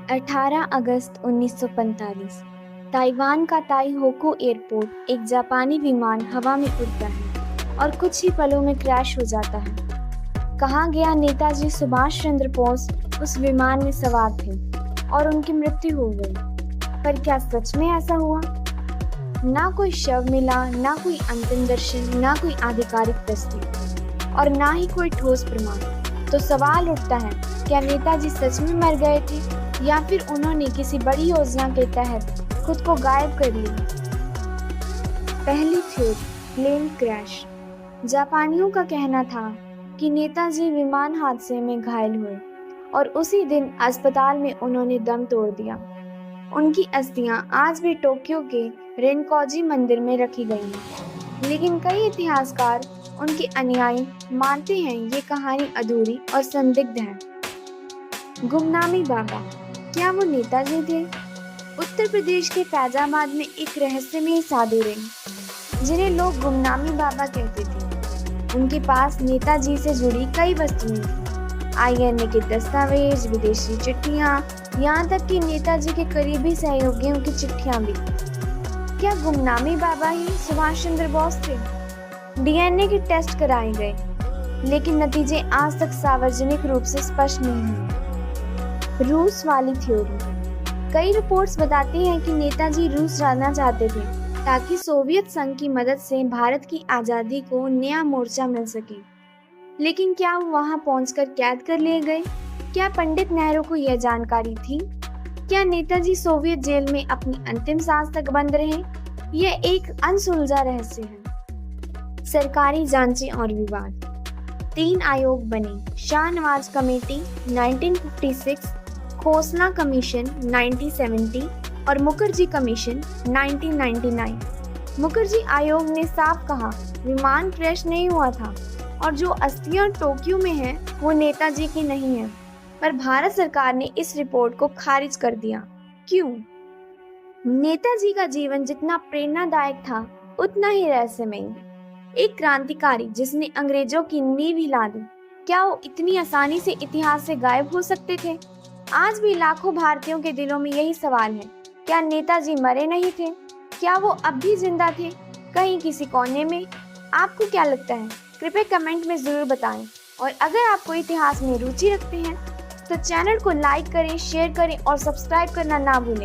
18 अगस्त 1945 Taiwan का ताई होकू airport एक जापानी विमान हवा में उड़ता है और कुछ ही पलों में क्रैश हो जाता है। कहा गया नेताजी सुभाष चंद्र बोस उस विमान में सवार थे और उनकी मृत्यु हो गई। पर क्या सच में ऐसा हुआ? ना कोई शव मिला, ना कोई अंतिम दर्शन, ना कोई आधिकारिक तस्वीर और ना ही कोई ठोस प्रमाण। तो सवाल उठता है, क्या नेताजी सच में मर गए थे या फिर उन्होंने किसी बड़ी योजना के तहत खुद को गायब कर लिया? पहली थ्योरी, प्लेन क्रैश। जापानियों का कहना था कि नेताजी विमान हादसे में घायल हुए और उसी दिन अस्पताल में उन्होंने दम तोड़ दिया। उनकी अस्थियां आज भी टोक्यो के रेनकॉजी मंदिर में रखी गई हैं, लेकिन कई इतिहासकार उनके अनुयायी मानते हैं ये कहानी अधूरी और संदिग्ध है। गुमनामी बाबा, क्या वो नेताजी थे? उत्तर प्रदेश के फैजाबाद में एक रहस्यमयी साधु रहे जिन्हें लोग गुमनामी बाबा कहते थे। उनके पास नेताजी से जुड़ी कई वस्तुएं थी, आईएनए के दस्तावेज, विदेशी चिट्ठियां, यहाँ तक कि नेताजी के करीबी सहयोगियों की चिट्ठियां भी। क्या गुमनामी बाबा ही सुभाष चंद्र बोस थे? डीएनए के टेस्ट कराए गए, लेकिन नतीजे आज तक सार्वजनिक रूप से स्पष्ट नहीं हुए। रूस वाली थ्योरी। कई रिपोर्ट्स बताती हैं कि नेताजी रूस जाना चाहते थे ताकि सोवियत संघ की मदद से भारत की आज़ादी को नया मोर्चा मिल सके। लेकिन क्या वो वहां पहुंचकर कैद कर लिए गए? क्या पंडित नेहरू को यह जानकारी थी? क्या नेताजी सोवियत जेल में अपनी अंतिम सांस तक बंद रहे? यह एक अनसुलझा रहस्य है। सरकारी जांचें और विवाद। 3 आयोग बने, शाहनवाज कमेटी 1956, खोसला कमीशन 1970 और मुखर्जी कमीशन 1999। मुखर्जी आयोग ने साफ कहा विमान क्रैश नहीं हुआ था और जो अस्थियां टोक्यो में हैं वो नेताजी की नहीं है। पर भारत सरकार ने इस रिपोर्ट को खारिज कर दिया। क्यों? नेताजी का जीवन जितना प्रेरणादायक था उतना ही रहस्यमयी। एक क्रांतिकारी जिसने अंग्रेजों की नींव हिला दी, क्या वो इतनी आसानी से इतिहास से गायब हो सकते थे? आज भी लाखों भारतीयों के दिलों में यही सवाल है, क्या नेताजी मरे नहीं थे? क्या वो अब भी जिंदा थे, कहीं किसी कोने में? आपको क्या लगता है? कृपया कमेंट में जरूर बताएं। और अगर आपको इतिहास में रुचि रखते हैं तो चैनल को लाइक करें, शेयर करें और सब्सक्राइब करना ना भूलें।